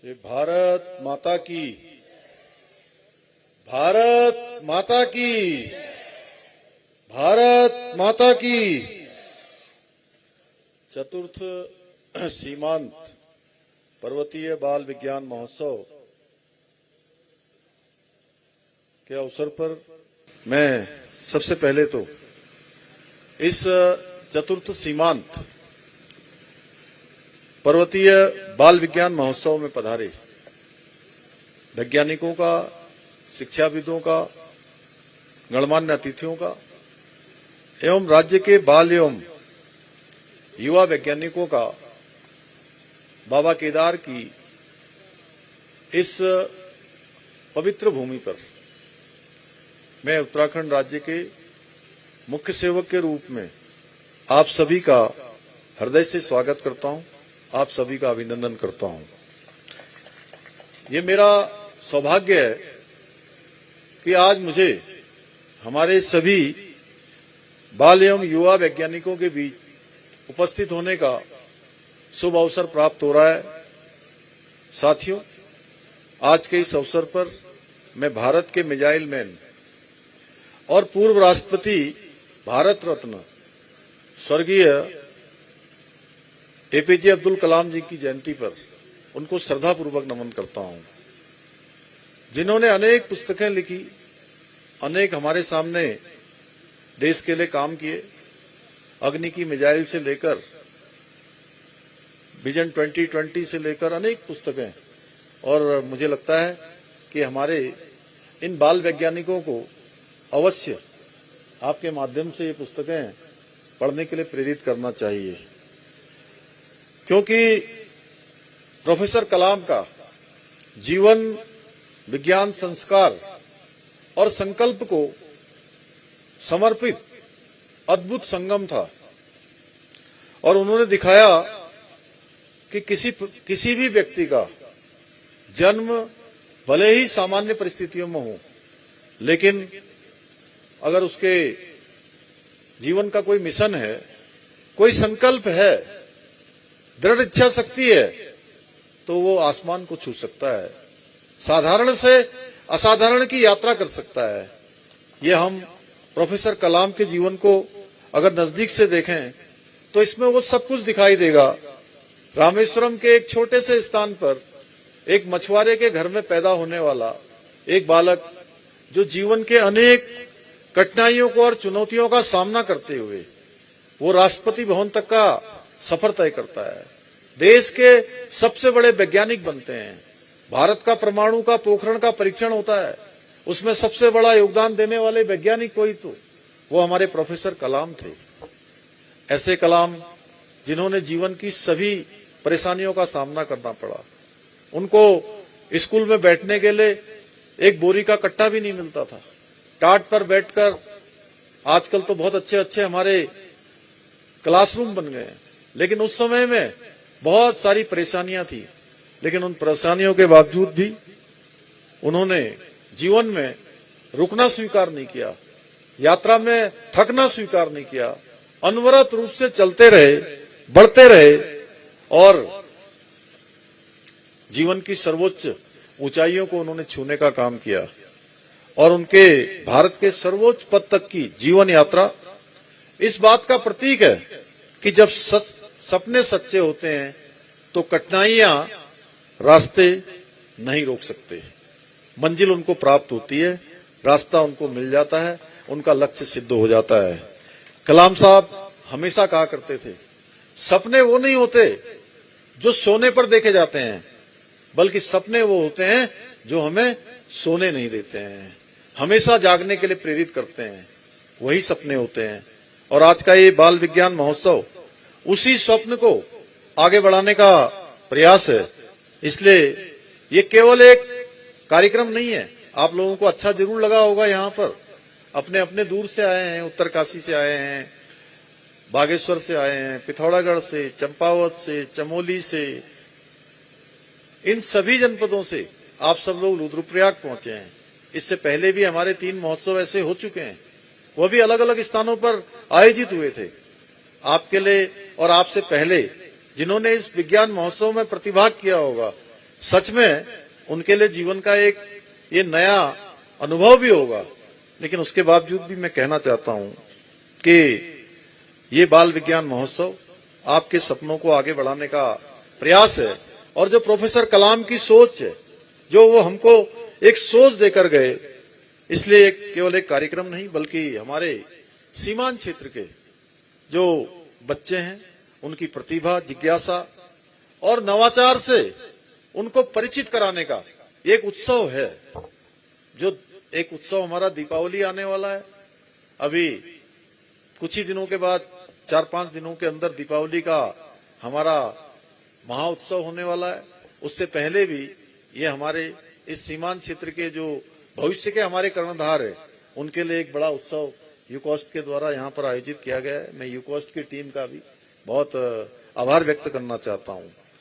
ये भारत माता की, भारत माता की, भारत माता की। चतुर्थ सीमांत पर्वतीय बाल विज्ञान महोत्सव के अवसर पर मैं सबसे पहले तो इस चतुर्थ सीमांत पर्वतीय बाल विज्ञान महोत्सव में पधारे वैज्ञानिकों का, शिक्षाविदों का, गणमान्य अतिथियों का एवं राज्य के बाल एवं युवा वैज्ञानिकों का बाबा केदार की इस पवित्र भूमि पर मैं उत्तराखंड राज्य के मुख्य सेवक के रूप में आप सभी का हृदय से स्वागत करता हूं, आप सभी का अभिनंदन करता हूं। ये मेरा सौभाग्य है कि आज मुझे हमारे सभी बाल एवं युवा वैज्ञानिकों के बीच उपस्थित होने का शुभ अवसर प्राप्त हो रहा है। साथियों, आज के इस अवसर पर मैं भारत के मिसाइल मैन और पूर्व राष्ट्रपति भारत रत्न स्वर्गीय एपीजे अब्दुल कलाम जी की जयंती पर उनको श्रद्धापूर्वक नमन करता हूं, जिन्होंने अनेक पुस्तकें लिखी, अनेक हमारे सामने देश के लिए काम किए। अग्नि की मिसाइल से लेकर विजन 2020 से लेकर अनेक पुस्तकें, और मुझे लगता है कि हमारे इन बाल वैज्ञानिकों को अवश्य आपके माध्यम से ये पुस्तकें पढ़ने के लिए प्रेरित करना चाहिए, क्योंकि प्रोफेसर कलाम का जीवन विज्ञान, संस्कार और संकल्प को समर्पित अद्भुत संगम था। और उन्होंने दिखाया कि किसी भी व्यक्ति का जन्म भले ही सामान्य परिस्थितियों में हो, लेकिन अगर उसके जीवन का कोई मिशन है, कोई संकल्प है, दृढ़ इच्छा शक्ति है, तो वो आसमान को छू सकता है, साधारण से असाधारण की यात्रा कर सकता है। ये हम प्रोफेसर कलाम के जीवन को अगर नजदीक से देखें तो इसमें वो सब कुछ दिखाई देगा। रामेश्वरम के एक छोटे से स्थान पर एक मछुआरे के घर में पैदा होने वाला एक बालक, जो जीवन के अनेक कठिनाइयों को और चुनौतियों का सामना करते हुए वो राष्ट्रपति भवन तक का सफर तय करता है, देश के सबसे बड़े वैज्ञानिक बनते हैं। भारत का परमाणु का, पोखरण का परीक्षण होता है, उसमें सबसे बड़ा योगदान देने वाले वैज्ञानिक कोई तो वो हमारे प्रोफेसर कलाम थे। ऐसे कलाम जिन्होंने जीवन की सभी परेशानियों का सामना करना पड़ा। उनको स्कूल में बैठने के लिए एक बोरी का कट्टा भी नहीं मिलता था। टाट पर बैठकर, आजकल तो बहुत अच्छे अच्छे हमारे क्लासरूम बन गए हैं, लेकिन उस समय में बहुत सारी परेशानियां थी। लेकिन उन परेशानियों के बावजूद भी उन्होंने जीवन में रुकना स्वीकार नहीं किया, यात्रा में थकना स्वीकार नहीं किया, अनवरत रूप से चलते रहे, बढ़ते रहे और जीवन की सर्वोच्च ऊंचाइयों को उन्होंने छूने का काम किया। और उनके भारत के सर्वोच्च पद तक की जीवन यात्रा इस बात का प्रतीक है कि जब सपने सच्चे होते हैं तो कठिनाइयां रास्ते नहीं रोक सकते। मंजिल उनको प्राप्त होती है, रास्ता उनको मिल जाता है, उनका लक्ष्य सिद्ध हो जाता है। कलाम साहब हमेशा कहा करते थे, सपने वो नहीं होते जो सोने पर देखे जाते हैं, बल्कि सपने वो होते हैं जो हमें सोने नहीं देते हैं, हमेशा जागने के लिए प्रेरित करते हैं, वही सपने होते हैं। और आज का ये बाल विज्ञान महोत्सव उसी स्वप्न को आगे बढ़ाने का प्रयास है। इसलिए ये केवल एक कार्यक्रम नहीं है। आप लोगों को अच्छा जरूर लगा होगा, यहाँ पर अपने अपने दूर से आए हैं, उत्तरकाशी से आए हैं, बागेश्वर से आए हैं, पिथौरागढ़ से, चंपावत से, चमोली से, इन सभी जनपदों से आप सब लोग रुद्रप्रयाग पहुंचे हैं। इससे पहले भी हमारे 3 महोत्सव ऐसे हो चुके हैं, वो भी अलग अलग स्थानों पर आयोजित हुए थे। आपके लिए और आपसे पहले जिन्होंने इस विज्ञान महोत्सव में प्रतिभाग किया होगा, सच में उनके लिए जीवन का एक ये नया अनुभव भी होगा। लेकिन उसके बावजूद भी मैं कहना चाहता हूं कि ये बाल विज्ञान महोत्सव आपके सपनों को आगे बढ़ाने का प्रयास है। और जो प्रोफेसर कलाम की सोच है, जो वो हमको एक सोच देकर गए, इसलिए केवल एक कार्यक्रम नहीं बल्कि हमारे सीमांत क्षेत्र के जो बच्चे हैं उनकी प्रतिभा, जिज्ञासा और नवाचार से उनको परिचित कराने का एक उत्सव है। जो एक उत्सव हमारा दीपावली आने वाला है, अभी कुछ ही दिनों के बाद 4-5 दिनों के अंदर दीपावली का हमारा महा उत्सव होने वाला है। उससे पहले भी ये हमारे इस सीमांत क्षेत्र के जो भविष्य के हमारे कर्णधार है उनके लिए एक बड़ा उत्सव यूकोस्ट के द्वारा यहाँ पर आयोजित किया गया है। मैं यूकोस्ट की टीम का भी बहुत आभार व्यक्त करना चाहता हूँ।